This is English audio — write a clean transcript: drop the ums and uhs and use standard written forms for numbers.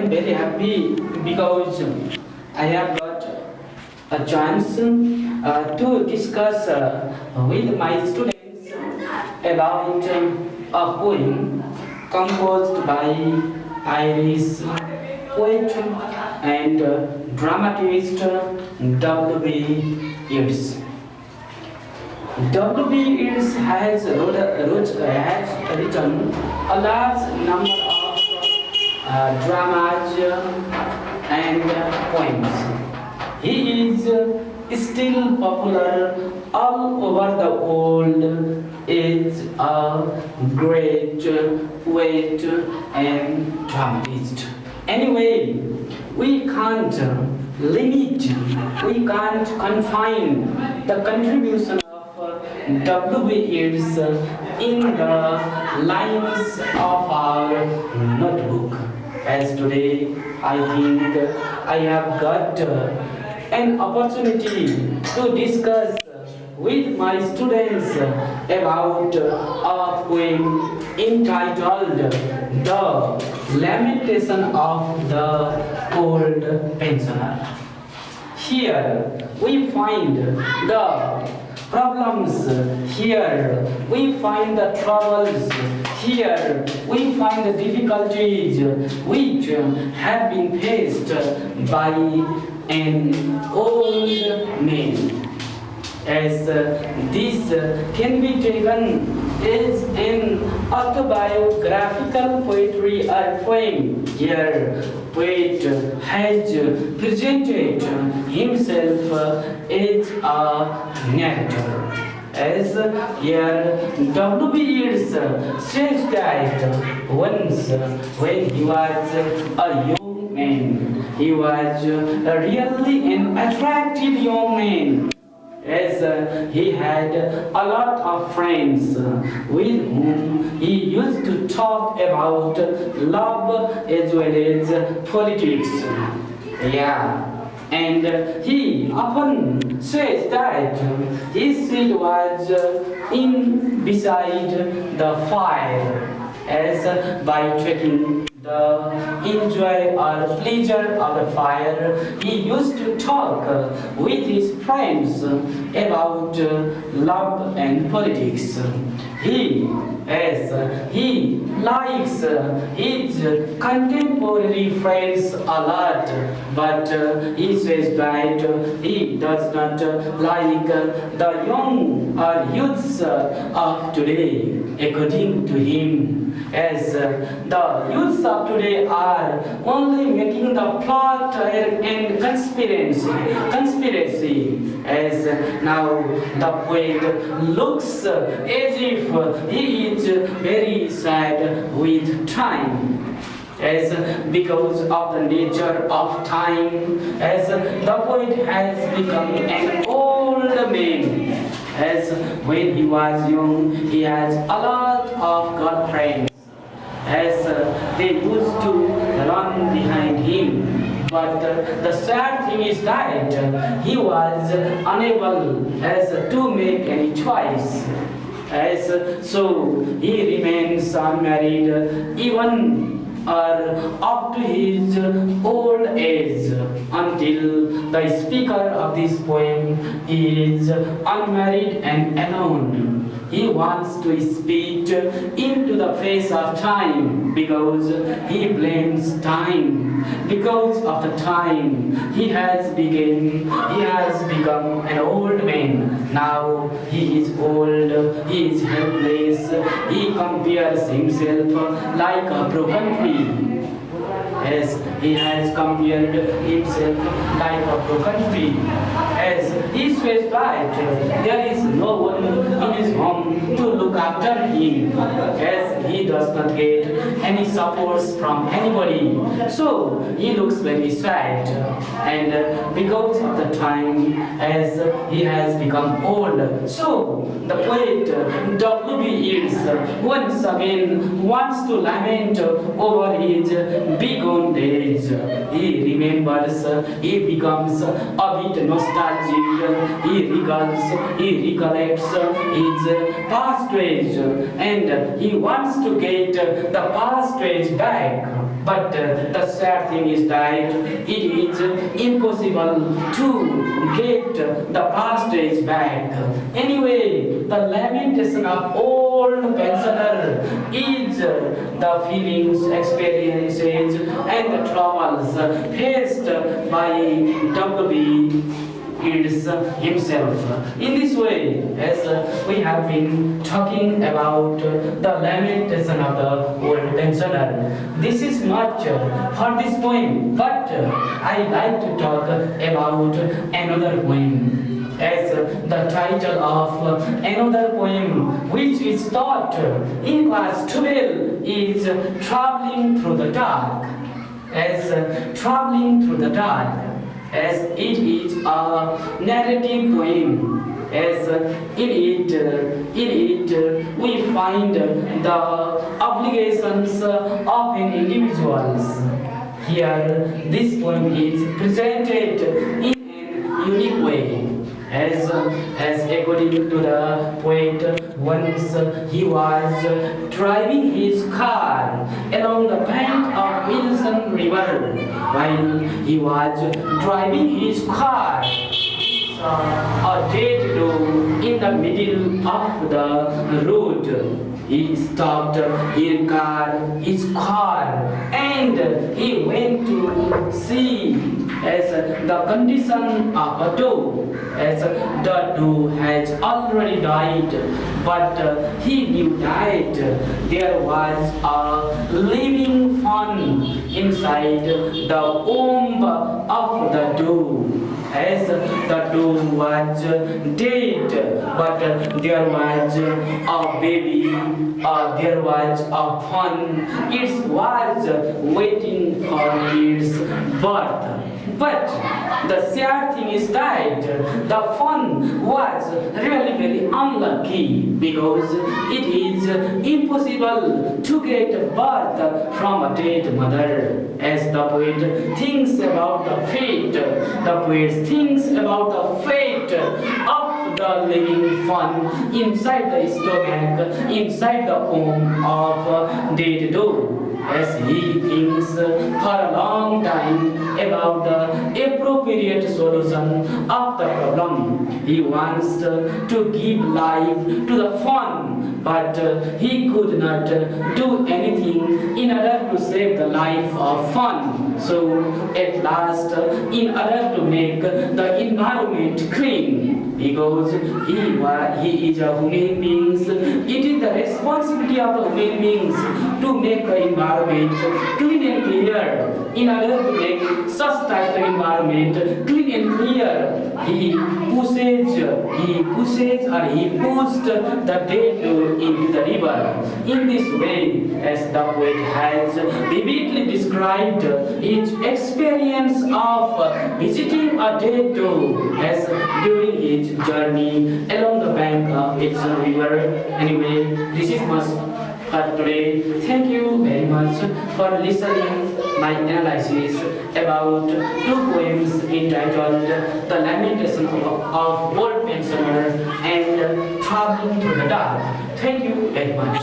am very happy because I have got a chance to discuss with my students about a poem composed by Irish poet and dramatist W.B. Yeats. W.B. Yeats has written a large number of dramas and poems. He is still popular all over the world. Is a great poet and dramatist. Anyway, we can't limit, we can't confine the contribution of W.B. Yeats in the lines of our notebook. As today, I think I have got an opportunity to discuss with my students about a poem entitled The Lamentation of the Old Pensioner. Here we find the problems, here we find the troubles, here we find the difficulties which have been faced by an old man. As this can be taken as an autobiographical poetry or poem. Here, poet has presented himself as a narrator. As here, W.B. Yeats says that once when he was a young man, he was really an attractive young man, as he had a lot of friends with whom he used to talk about love as well as politics. Yeah. And he often says that his seat was in beside the fire, as by taking the enjoy or pleasure of the fire, he used to talk with his friends about love and politics. He, as he likes his contemporary friends a lot, but he says that he does not like the young or youths of today, according to him, as the youths of today are only making the plot and conspiracy, as now the poet looks as if he is very sad with time, as because of the nature of time, as the poet has become an old man. As when he was young, he has a lot of God friends, as they used to run behind him. But the sad thing is that he was unable as to make any choice. As so he remains unmarried even up to his old age, until the speaker of this poem is unmarried and alone. He wants to spit into the face of time because he blames time. Because of the time, he has become an old man. Now he is old, he is helpless, he compares himself like a broken tree. As he has compared himself like a broken tree. As he says that there is no one in his home to look after him, as he does not get any supports from anybody. So he looks very sad, and because of the time, as he has become old. So the poet W.B. Yeats once again wants to lament over his bygone days. He remembers, he becomes a bit nostalgic, he recollects his past ways, and he wants to get the past ways back. But the sad thing is that it is impossible to get the past days back. Anyway, the lamentation of old pensioner is the feelings, experiences, and the troubles faced by W. Yeats himself. In this way, as we have been talking about the lamentation of the old pensioner, this is much for this poem, but I like to talk about another poem as the title of another poem which is taught in class 12 is Traveling Through the Dark. As Traveling Through the Dark, as it is a narrative poem, as in it we find the obligations of an individual. Here, this poem is presented in a unique way. As according to the poet, once he was driving his car along the bank of Wilson River. While he was driving his car, a dead dog in the middle of the road. He stopped his car, and he went to see as the condition of a dog, as the dog has already died, but he knew that there was a living fawn inside the womb of the dog. As the dog was dead, but there was a baby, there was a fawn. It was waiting for its birth. But the sad thing is that the fawn was really very unlucky because it is impossible to get birth from a dead mother. As the poet thinks about the fate, the poet thinks about the fate of the living fawn inside the stomach, inside the womb of dead dog. As he thinks for a long time about the appropriate solution of the problem. He wants to give life to the fawn, but he could not do anything in order to save the life of fawn. So at last, in order to make the environment clean, because he is a human being, it is the responsibility of the human beings to make the environment clean and clear. In order to make such type of environment clean and clear, he pushed the dead dog into the river. In this way, as the poet has vividly described his experience of visiting a dead dog as during his journey along the bank of its river. Anyway, this is much for today. Thank you very much for listening my analysis about two poems entitled The Lamentation of Old Pensioner and Traveling Through the Dark. Thank you very much.